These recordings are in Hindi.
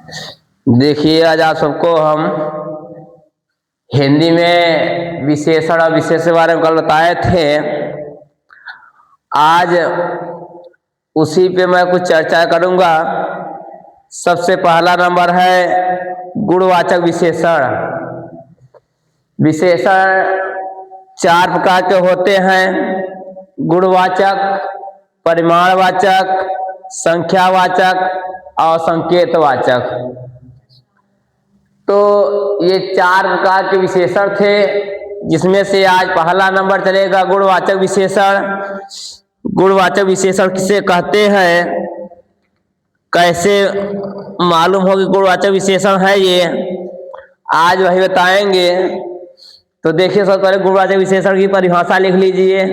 देखिए, आज आप सबको हम हिंदी में विशेषण और विशेष के बारे में कल बताए थे। आज उसी पे मैं कुछ चर्चा करूंगा। सबसे पहला नंबर है गुणवाचक विशेषण। विशेषण चार प्रकार के होते हैं: गुणवाचक, परिमाणवाचक, संख्यावाचक और संकेतवाचक। तो ये चार प्रकार के विशेषण थे, जिसमें से आज पहला नंबर चलेगा गुणवाचक विशेषण। गुणवाचक विशेषण किसे कहते हैं, कैसे मालूम हो कि गुणवाचक विशेषण है ये, आज वही बताएंगे। तो देखिए, सबसे पहले गुणवाचक विशेषण की परिभाषा लिख लीजिए।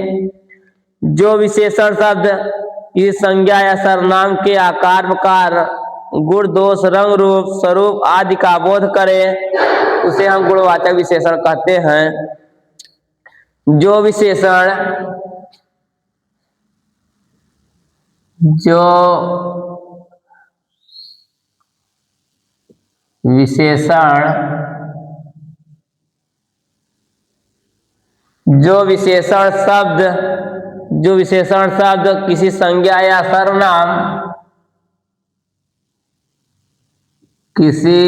जो विशेषण शब्द इस संज्ञा या सर्वनाम के आकार, प्रकार, गुण, दोष, रंग, रूप, स्वरूप आदि का बोध करे, उसे हम गुणवाचक विशेषण कहते हैं। जो विशेषण जो विशेषण शब्द किसी संज्ञा या सर्वनाम किसी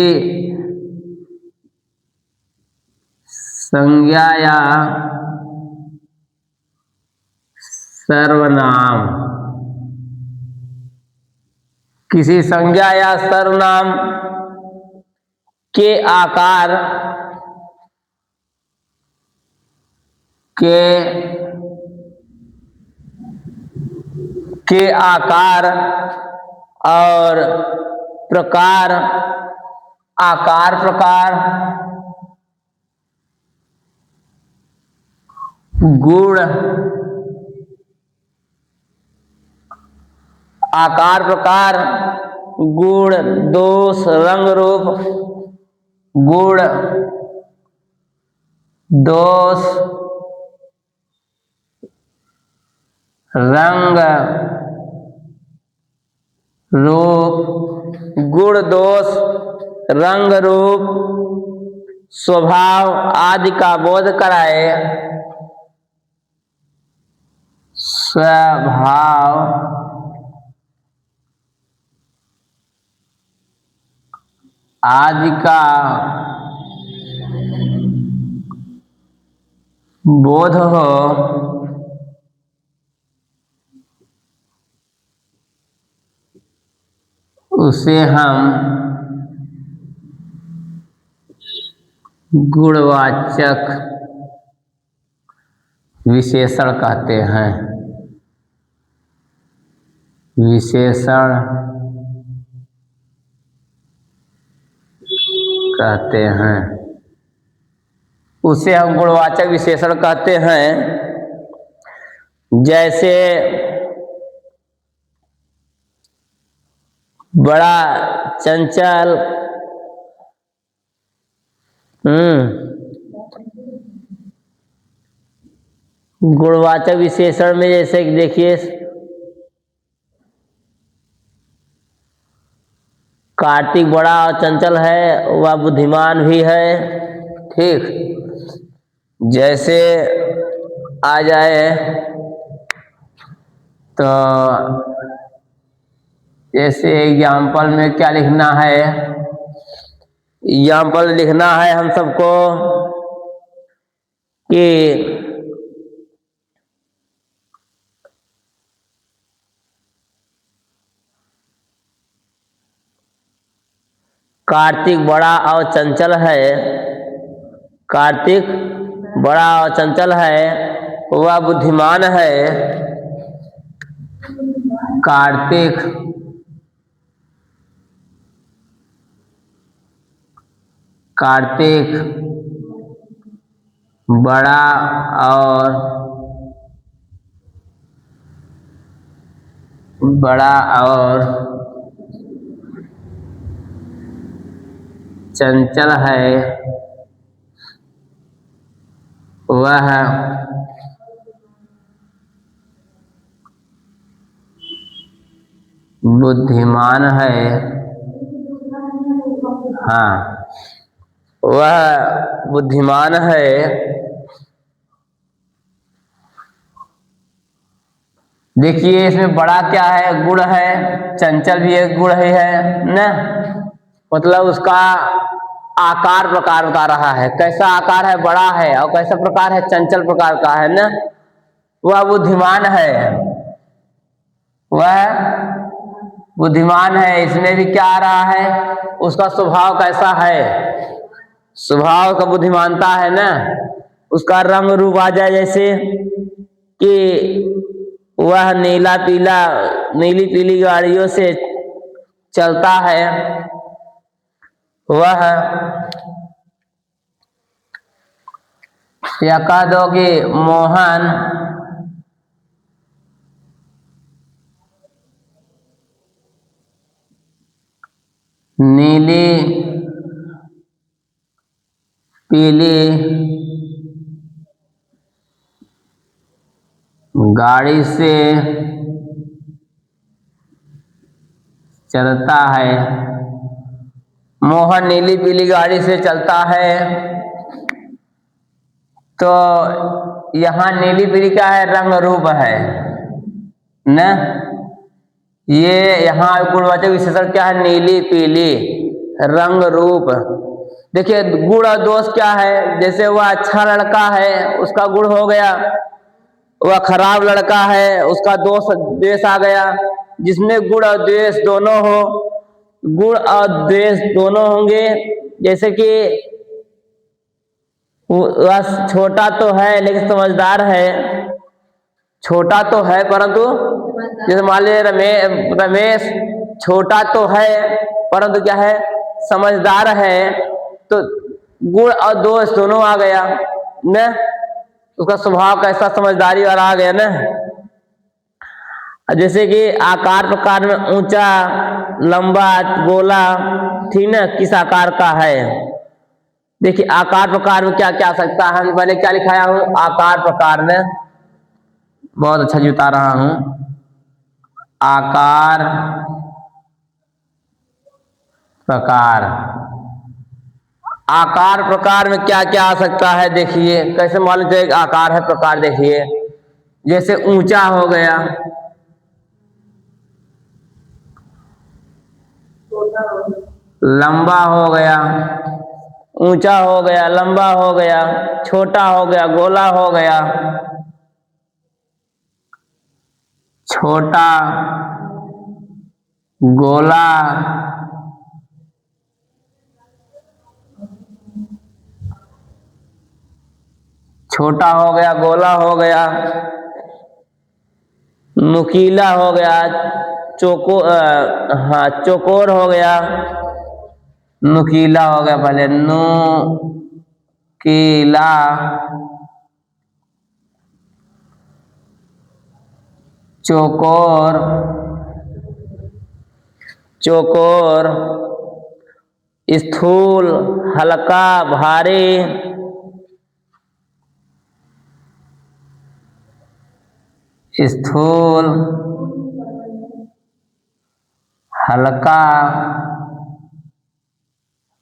संज्ञा या सर्वनाम के आकार और प्रकार, गुण, गुण, दोष, रंग, रूप, गुण, दोष, रंग, रूप, गुण, दोष, रंग, रूप, स्वभाव आदि का बोध कराए। स्वभाव आदि का बोध हो, उसे हम गुणवाचक विशेषण कहते हैं। उसे हम गुणवाचक विशेषण कहते हैं। जैसे बड़ा चंचल, गुणवाचक विशेषण में जैसे कि देखिए, कार्तिक बड़ा और चंचल है, वह बुद्धिमान भी है। ठीक, जैसे आ जाए तो जैसे एग्जाम्पल में क्या लिखना है, एग्जाम्पल लिखना है हम सबको कि कार्तिक बड़ा और चंचल है। कार्तिक बड़ा और चंचल है, वह बुद्धिमान है। कार्तिक बड़ा और चंचल है, वह बुद्धिमान है। हाँ, वह बुद्धिमान है। देखिए इसमें बड़ा क्या है, गुण है, चंचल भी एक गुण ही है ना, मतलब उसका आकार प्रकार बता रहा है, कैसा आकार है, बड़ा है, और कैसा प्रकार है, चंचल प्रकार का है ना। वह बुद्धिमान है, वह बुद्धिमान है। इसमें भी क्या आ रहा है, उसका स्वभाव कैसा है, स्वभाव का बुद्धिमानता है ना। उसका रंग रूप आ जाए, जैसे कि वह नीला पीला, नीली पीली गाड़ियों से चलता है, वह, या कह दो कि मोहन नीली पीली गाड़ी से चलता है। मोहन नीली पीली गाड़ी से चलता है, तो यहाँ नीली पीली क्या है, रंग रूप है न। ये यहाँ गुणवाचक विशेषण क्या है, नीली पीली रंग रूप। देखिए गुण और दोष क्या है, जैसे वह अच्छा लड़का है उसका गुण हो गया, वह खराब लड़का है उसका दोष द्वेष आ गया। जिसमें गुण और द्वेष दोनों हो, गुण और द्वेष दोनों होंगे, जैसे कि वह छोटा तो है लेकिन समझदार है, छोटा तो है परंतु, जैसे मान लीजिए रमेश छोटा तो है परंतु क्या है, समझदार है, तो गुण और दोष दोनों आ गया न। उसका स्वभाव कैसा, समझदारी वाला आ गया न। जैसे कि आकार प्रकार में ऊंचा लंबा गोला, ठीक ना, किस आकार का है। देखिए आकार प्रकार में क्या क्या आ सकता है, हम पहले क्या लिखाया हूं, आकार प्रकार में, बहुत अच्छा जी बता रहा हूं, आकार प्रकार। आकार प्रकार में क्या क्या आ सकता है, देखिए कैसे मालूम चलेगा आकार है प्रकार। देखिए जैसे ऊंचा हो गया, लंबा हो गया, ऊंचा हो गया, लंबा हो गया, छोटा हो गया, गोला हो गया, छोटा गोला, छोटा हो गया, गोला हो गया, नुकीला हो गया, हाँ चौकोर हो गया, नुकीला हो गया, पहले नुकीला, चौकोर, चौकोर, स्थूल, हल्का, भारी, स्थूल, हल्का,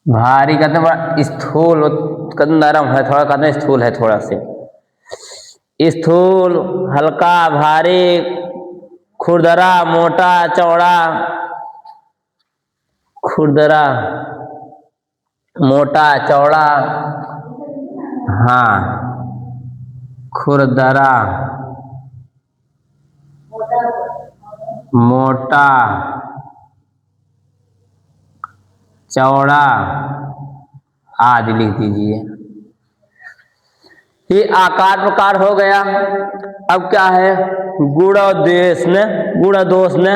भारी, कहते हैं स्थूल, नरम है थोड़ा, कहते हैं स्थूल है थोड़ा से, स्थूल, हल्का, भारी, खुरदरा, मोटा, चौड़ा, खुरदरा, मोटा, चौड़ा, हाँ खुरदरा, मोटा, चौड़ा आदि लिख दीजिए। ये आकार प्रकार हो गया। अब क्या है, गुण और दोष न, गुण और दोष न,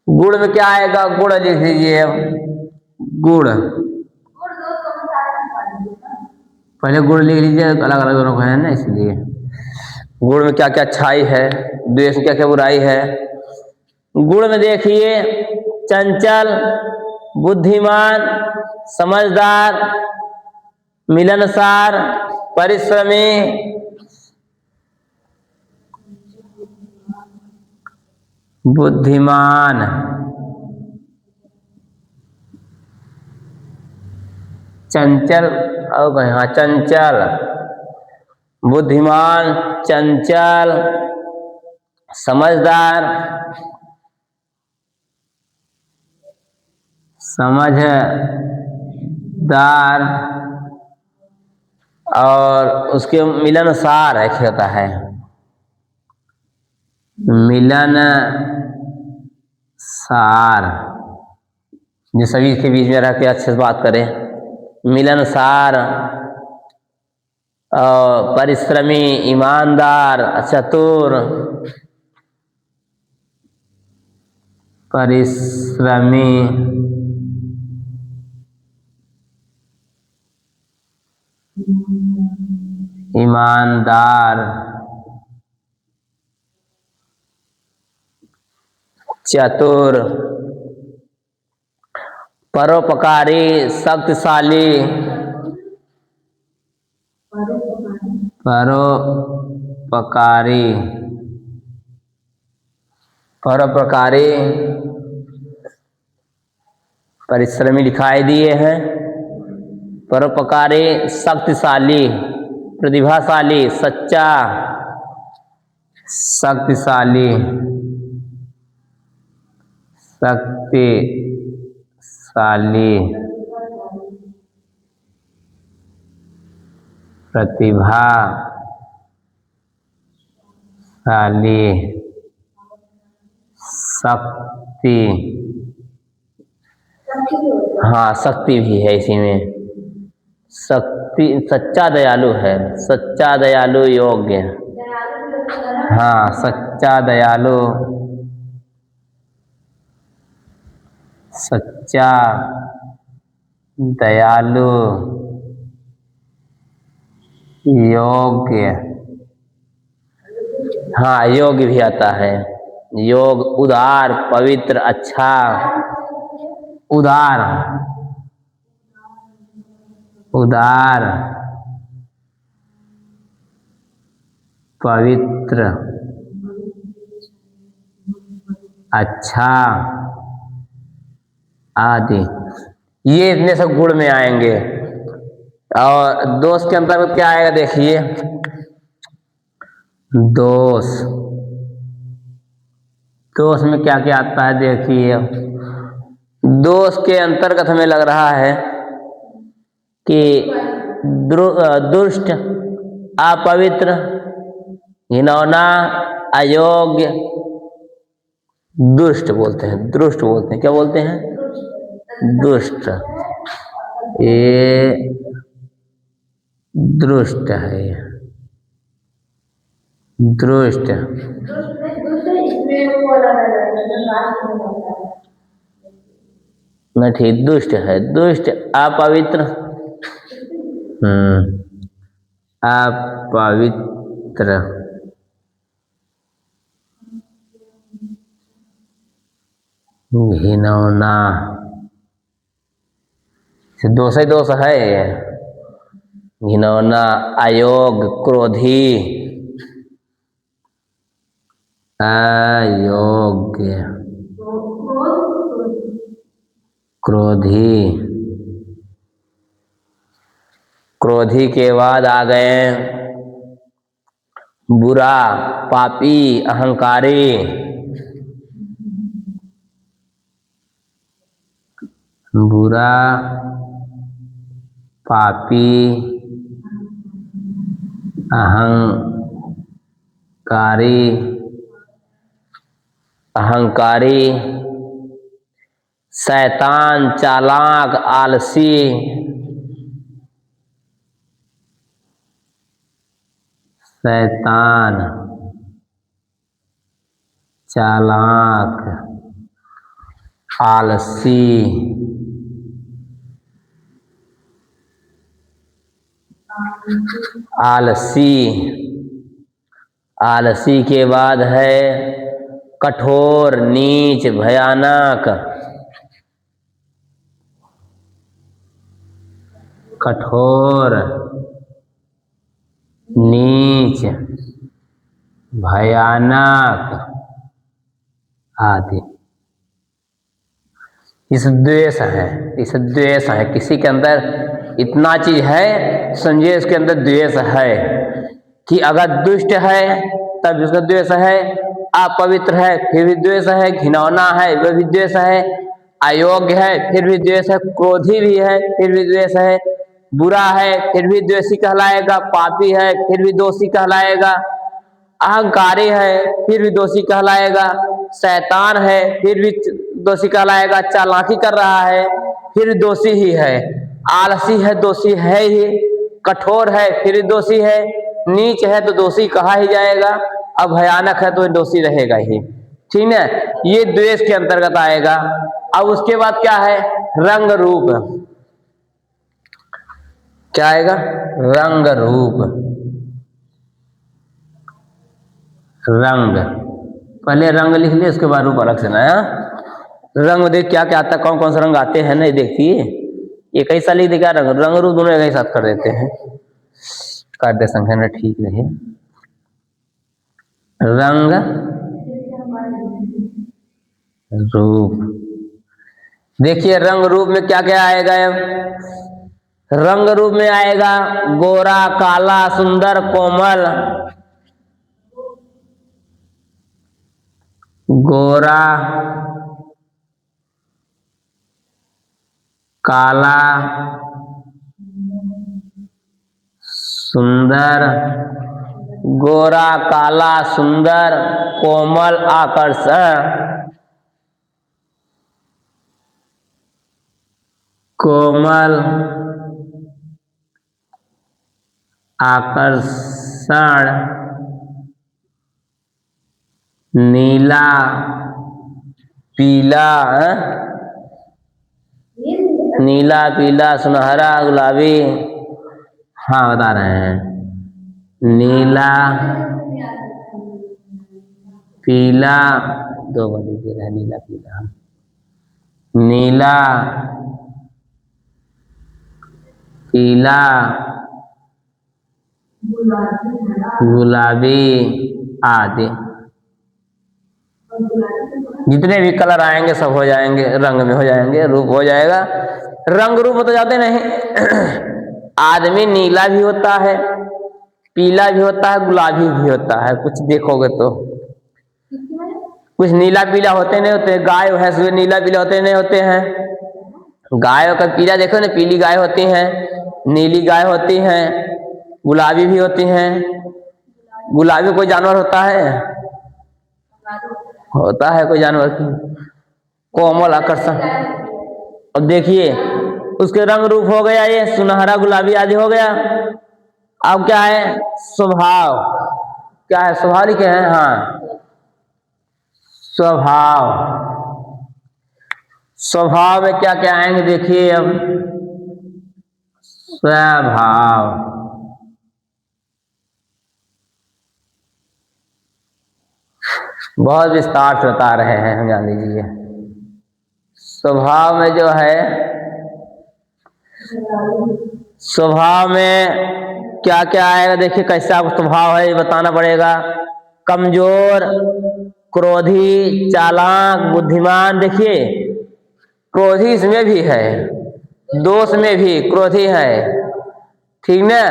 गुण में क्या आएगा, गुण लिख दीजिए। गुण, पहले गुण लिख लीजिए, अलग अलग दोनों है ना, इसलिए गुण में क्या क्या अच्छाई है, द्वेष में क्या क्या बुराई है। गुण में देखिए चंचल, बुद्धिमान, समझदार, मिलनसार, परिश्रमी, बुद्धिमान, चंचल और हाँ चंचल, बुद्धिमान, चंचल, समझदार, समझदार, और उसके मिलनसार एक होता है, मिलनसार, जो सभी के बीच में रह के अच्छे से बात करें, मिलनसार, परिश्रमी, ईमानदार, चतुर, परिश्रमी, ईमानदार, चतुर, परोपकारी, शक्तिशाली, परोपकारी, परोपकारी, परिश्रमी दिखाई दिए हैं, परोपकारी, शक्तिशाली, प्रतिभाशाली, सच्चा, शक्तिशाली, शक्तिशाली, प्रतिभाशाली, शक्ति, हाँ शक्ति भी है इसी में, शक्ति, सच्चा दयालु है, सच्चा दयालु, योग्य, हाँ सच्चा दयालु, सच्चा दयालु, योग्य, हाँ योग्य भी आता है, योग, उदार, पवित्र, अच्छा, उदार, उदार, पवित्र, अच्छा आदि, ये इतने सब गुण में आएंगे। और दोष के अंतर्गत क्या आएगा देखिए, दोष, दोष में क्या क्या आता है देखिए, दोष के अंतर्गत हमें लग रहा है कि दुष्ट, अपवित्र, घिनौना, अयोग्य, दुष्ट बोलते हैं, दुष्ट बोलते हैं, क्या बोलते हैं, दुष्ट, ये दुष्ट है, दुष्ट, नहीं ठीक, दुष्ट है, दुष्ट, अपवित्र, अपवित्र, घिनौना, दोष ही दोष है, घिनौना, अयोग्य, क्रोधी, अयोग्य, क्रोधी, क्रोधी के बाद आ गए बुरा, पापी, अहंकारी, बुरा, पापी, अहंकारी, अहंकारी, शैतान, चालाक, आलसी, शैतान, चालाक, आलसी, आलसी, आलसी के बाद है कठोर, नीच, भयानक, कठोर, नीच, भयानक आदि। इस द्वेष है, इस द्वेष है, किसी के अंदर इतना चीज है समझिए इसके अंदर द्वेष है, कि अगर दुष्ट है तब उसका द्वेष है, अपवित्र है फिर भी द्वेष है, घिनौना है वह भी द्वेष है, अयोग्य है फिर भी द्वेष है, क्रोधी भी है फिर भी द्वेष है, बुरा है फिर भी द्वेषी कहलाएगा, पापी है फिर भी दोषी कहलाएगा, अहंकारी है फिर भी दोषी कहलाएगा, शैतान है फिर भी दोषी कहलाएगा, चालाकी कर रहा है फिर दोषी ही है, आलसी है दोषी है ही, कठोर है फिर दोषी है, नीच है तो दोषी कहा ही जाएगा, अब भयानक है तो दोषी रहेगा ही। ठीक है, ये द्वेष के अंतर्गत आएगा। अब उसके बाद क्या है, रंग रूप। क्या आएगा, रंग रूप। रंग, पहले रंग लिख लिया उसके बाद रूप अलग से ना। रंग देख क्या क्या आता, कौन कौन से रंग आते हैं ना, देखिए एक ही साल लिख दे क्या, रंग रूप दोनों एक ही साथ कर देते हैं, कार्य संख्या में ठीक रहे। रंग रूप, देखिए रंग रूप में क्या क्या आएगा। रंग रूप में आएगा गोरा, काला, सुंदर, कोमल। गोरा, काला, सुंदर, गोरा, काला, सुंदर, कोमल, आकर्षण, कोमल, आकर्षण, नीला, पीला, नीला, पीला, सुनहरा, गुलाबी। हाँ बता रहे हैं, नीला, पीला, दो बार लिख रहे हैं, नीला पीला, नीला, पीला, गुलाबी आदि। जितने भी कलर आएंगे सब हो जाएंगे, रंग में हो जाएंगे, रूप हो जाएगा। रंग रूप तो जाते नहीं आदमी नीला भी होता है, पीला भी होता है, गुलाबी भी होता है, कुछ देखोगे तो कुछ नीला पीला होते नहीं होते, गाय भैंस भी नीला पीला होते नहीं होते हैं। गाय का पीला देखो ना, पीली गाय होती हैं, नीली गाय होती हैं, गुलाबी भी होती हैं। गुलाबी कोई जानवर होता है, होता है कोई जानवर की, कोमल, आकर्षण। अब देखिए उसके रंग रूप हो गया, ये सुनहरा, गुलाबी आदि हो गया। अब क्या है, स्वभाव। क्या है, स्वभाव लिखे हैं, हाँ स्वभाव। स्वभाव में क्या क्या आएंगे देखिए। अब स्वभाव, बहुत विस्तार से बता रहे हैं हम, जान लीजिए। स्वभाव में जो है, स्वभाव में क्या क्या आएगा देखिए, कैसा स्वभाव है ये बताना पड़ेगा। कमजोर, क्रोधी, चालाक, बुद्धिमान। देखिए क्रोधी इसमें भी है, दोष में भी क्रोधी है, ठीक ना,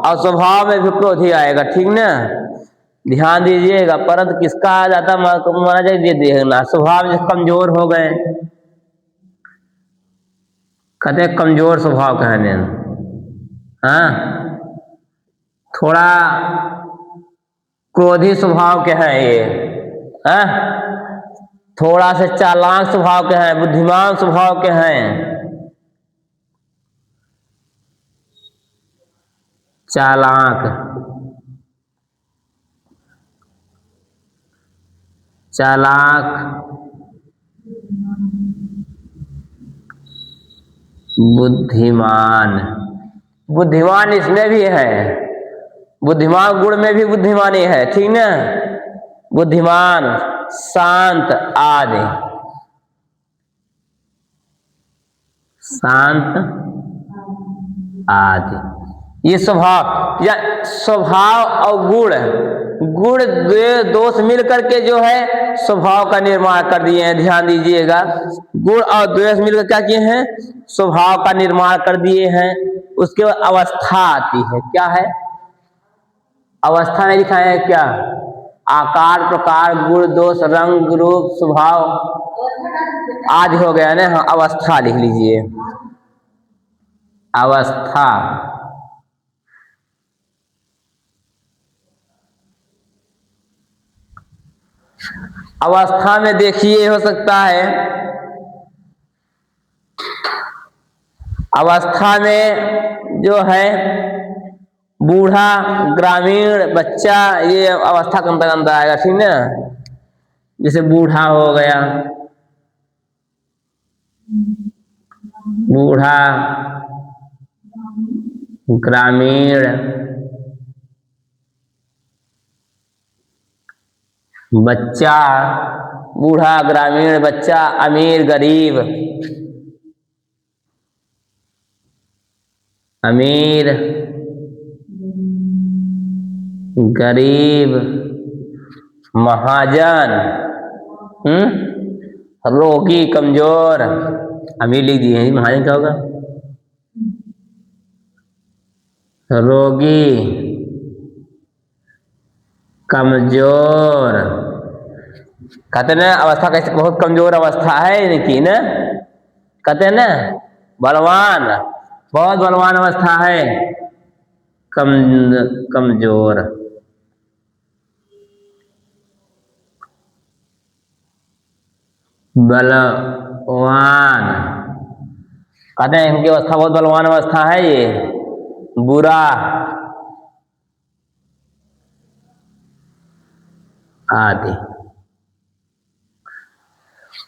और स्वभाव में भी क्रोधी आएगा, ठीक ना, ध्यान दीजिएगा। परंतु किसका आ जाता माना जाए, ये देखना स्वभाव में कमजोर हो गए, कहते कमजोर स्वभाव कहने, हाँ थोड़ा क्रोधी स्वभाव के हैं ये, हाँ थोड़ा से चालाक स्वभाव के हैं, बुद्धिमान स्वभाव के हैं। चालाक, चालाक, बुद्धिमान। बुद्धिमान इसमें भी है, बुद्धिमान गुण में भी बुद्धिमानी है, ठीक ना, बुद्धिमान, शांत आदि। शांत आदि ये स्वभाव, या स्वभाव और गुण, गुण दोष मिल करके जो है स्वभाव का निर्माण कर दिए हैं। ध्यान दीजिएगा, गुण और द्वेष मिलकर क्या किए हैं, स्वभाव का निर्माण कर दिए हैं। उसके बाद अवस्था आती है। क्या है? अवस्था में लिखा है क्या? आकार, प्रकार, गुण, दोष, रंग, रूप, स्वभाव आदि हो गया ना। हाँ, अवस्था लिख लीजिए। अवस्था। अवस्था में देखिए हो सकता है, अवस्था में जो है बूढ़ा, ग्रामीण, बच्चा, ये अवस्था के अंतर्गत आएगा। ठीक ना? जैसे बूढ़ा हो गया, बूढ़ा, ग्रामीण, बच्चा, बूढ़ा, ग्रामीण, बच्चा, अमीर, गरीब, अमीर, गरीब, महाजन, रोगी, कमजोर। अमीर लिख दिए हैं, महाजन क्या होगा? रोगी, कमजोर। कहते ना अवस्था कैसे बहुत कमजोर अवस्था है इनकी ना, कहते हैं ना बलवान, बहुत बलवान अवस्था है, कमजोर। बलवान, कहते हैं इनकी अवस्था बहुत बलवान अवस्था है। ये बुरा आदि।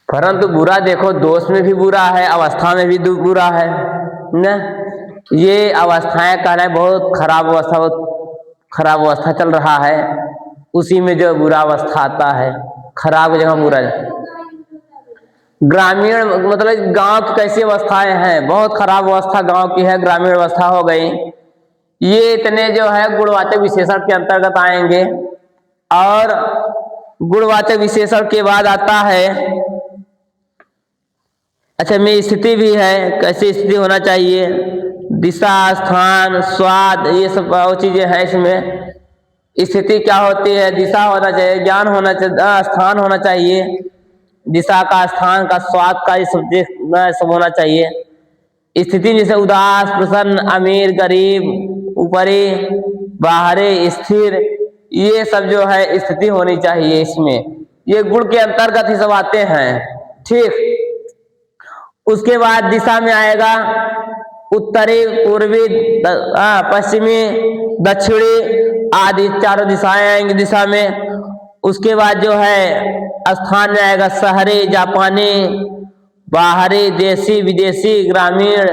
परंतु बुरा देखो, दोष में भी बुरा है, अवस्था में भी बुरा है ना। ये अवस्थाएं कह रहे हैं बहुत खराब अवस्था, बहुत खराब अवस्था चल रहा है, उसी में जो बुरा अवस्था आता है, खराब की जगह बुरा। ग्रामीण मतलब गांव की कैसी अवस्थाएं हैं? बहुत खराब अवस्था गांव की है, ग्रामीण अवस्था हो गई। ये इतने जो है गुणवाचक विशेषण के अंतर्गत आएंगे। और गुणवाचक विशेषण के बाद आता है, अच्छा में स्थिति भी है, कैसी स्थिति होना चाहिए, दिशा, स्थान, स्वाद, ये सब बहुत चीजें हैं इसमें। स्थिति क्या होती है? दिशा होना चाहिए, ज्ञान होना चाहिए, स्थान होना चाहिए, दिशा का, स्थान का, स्वाद का, ये सब होना चाहिए। स्थिति जैसे उदास, प्रसन्न, अमीर, गरीब, ऊपरी, बाहरी, स्थिर, ये सब जो है स्थिति होनी चाहिए इसमें। ये गुण के अंतर्गत ही सब आते हैं। ठीक। उसके बाद दिशा में आएगा उत्तरी, पूर्वी, पश्चिमी, दक्षिणी आदि चारों दिशाएं आएंगी दिशा में। उसके बाद जो है स्थान में आएगा शहरी, जापानी, बाहरी, देसी, विदेशी, ग्रामीण,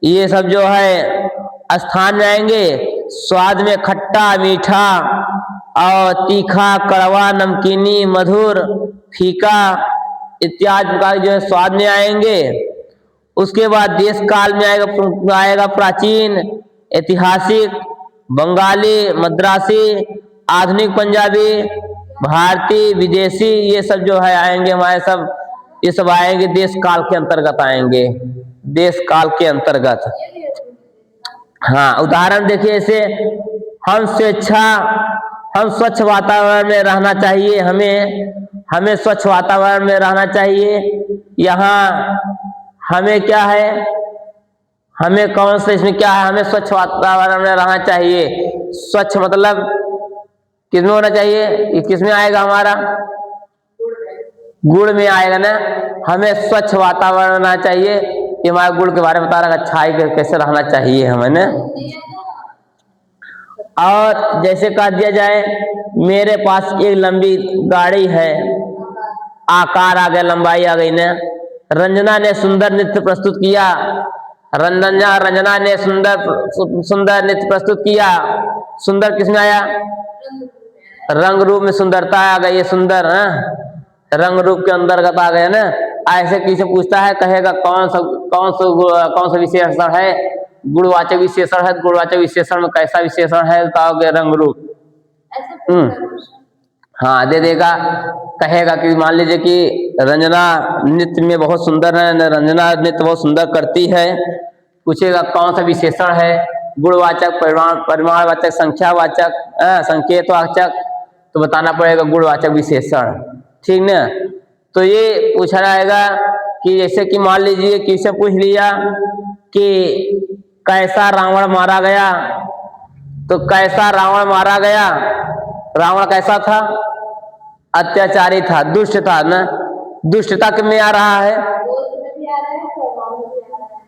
ये सब जो है स्थान में आएंगे। स्वाद में खट्टा, मीठा और तीखा, कड़वा, नमकीनी, मधुर, फीका इत्यादि प्रकार जो है स्वाद में आएंगे। उसके बाद देश काल में आएगा प्राचीन, ऐतिहासिक, बंगाली, मद्रासी, आधुनिक पंजाबी, भारतीय, विदेशी, ये सब जो है आएंगे हमारे सब। ये सब आएंगे देश काल के अंतर्गत आएंगे, देश काल के अंतर्गत। हाँ, उदाहरण देखिए ऐसे, हम स्वच्छ वातावरण में रहना चाहिए, हमें स्वच्छ वातावरण में रहना चाहिए। यहाँ हमें क्या है, हमें कौन से इसमें क्या है, हमें स्वच्छ वातावरण में रहना चाहिए। स्वच्छ मतलब किसमें होना चाहिए? ये किसमें आएगा हमारा? गुण में आएगा ना। हमें स्वच्छ वातावरण रहना चाहिए, ये हमारे गुण के बारे में बता रहा है, अच्छाई कैसे रहना चाहिए हमें ना। और जैसे कह दिया जाए, मेरे पास एक लंबी गाड़ी है, आकार आ गया, लंबाई आ गई ना। रंजना ने सुंदर नृत्य प्रस्तुत किया, रंजना ने सुंदर नृत्य प्रस्तुत किया। सुंदर किसमें आया? रंग रूप में सुंदरता आ गई, ये सुंदर रंग रूप के अंतर्गत आ गया ना। ऐसे किसी पूछता है, कहेगा कौन सा विशेषण है? गुणवाचक विशेषण है। गुणवाचक विशेषण में कैसा विशेषण है बताओगे? रंग रूप। हाँ, दे देगा। कहेगा कि मान लीजिए कि रंजना नृत्य में बहुत सुंदर है, रंजना नृत्य बहुत सुंदर करती है, पूछेगा कौन सा विशेषण है, गुणवाचक, परिमाणवाचक, संख्यावाचक, संकेतवाचक, तो बताना पड़ेगा गुणवाचक विशेषण। ठीक ना। तो ये पूछा जाएगा कि जैसे कि मान लीजिए किसे पूछ लिया कि कैसा रावण मारा गया, तो कैसा रावण मारा गया, रावण कैसा था, अत्याचारी था, दुष्ट था ना। दुष्टता किसमें आ रहा है,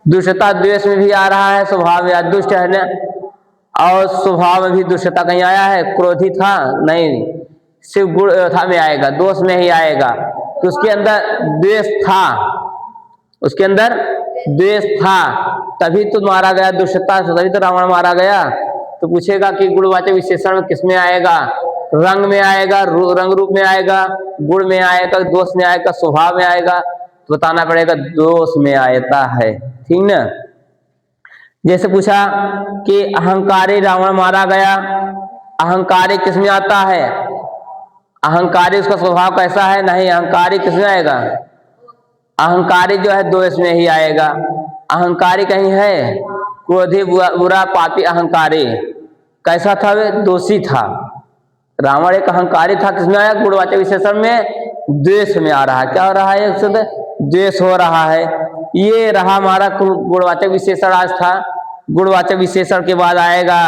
दुष्टता द्वेष में भी आ रहा है, स्वभाव में दुष्ट है ना। और स्वभाव में भी दुष्टता कहीं आया है, क्रोधी था नहीं, सिर्फ गुण था में आएगा, दोष में ही आएगा। तो उसके अंदर द्वेष था, उसके अंदर द्वेष था, तभी तो मारा गया, दुष्टता से तभी तो रावण मारा गया। तो पूछेगा कि गुणवाचक विशेषण में किसमें आएगा, रंग में आएगा, रंग रूप में आएगा, गुण में आएगा, दोष में आएगा, स्वभाव में आएगा, तो बताना पड़ेगा दोष में आता है। ठीक ना। जैसे पूछा कि अहंकारी रावण मारा गया, अहंकारी किसमें आता है, अहंकारी उसका स्वभाव कैसा है, नहीं, अहंकारी किसमें आएगा, अहंकारी जो है दोष में ही आएगा। अहंकारी कहीं है, क्रोधी, बुरा, पापी, अहंकारी कैसा था, वे दोषी था। रावण एक अहंकारी था, किसमें आया, गुणवाचक विशेषण में द्वेष में आ रहा है। क्या हो रहा है, एक शब्द द्वेष हो रहा है। ये रहा हमारा गुणवाचक विशेषण आज था। गुणवाचक विशेषण के बाद आएगा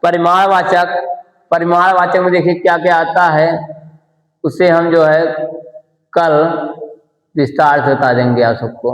परिमाणवाचक। परिमाणवाचक में देखिए क्या क्या आता है, उसे हम जो है कल विस्तार से बता देंगे आप सबको।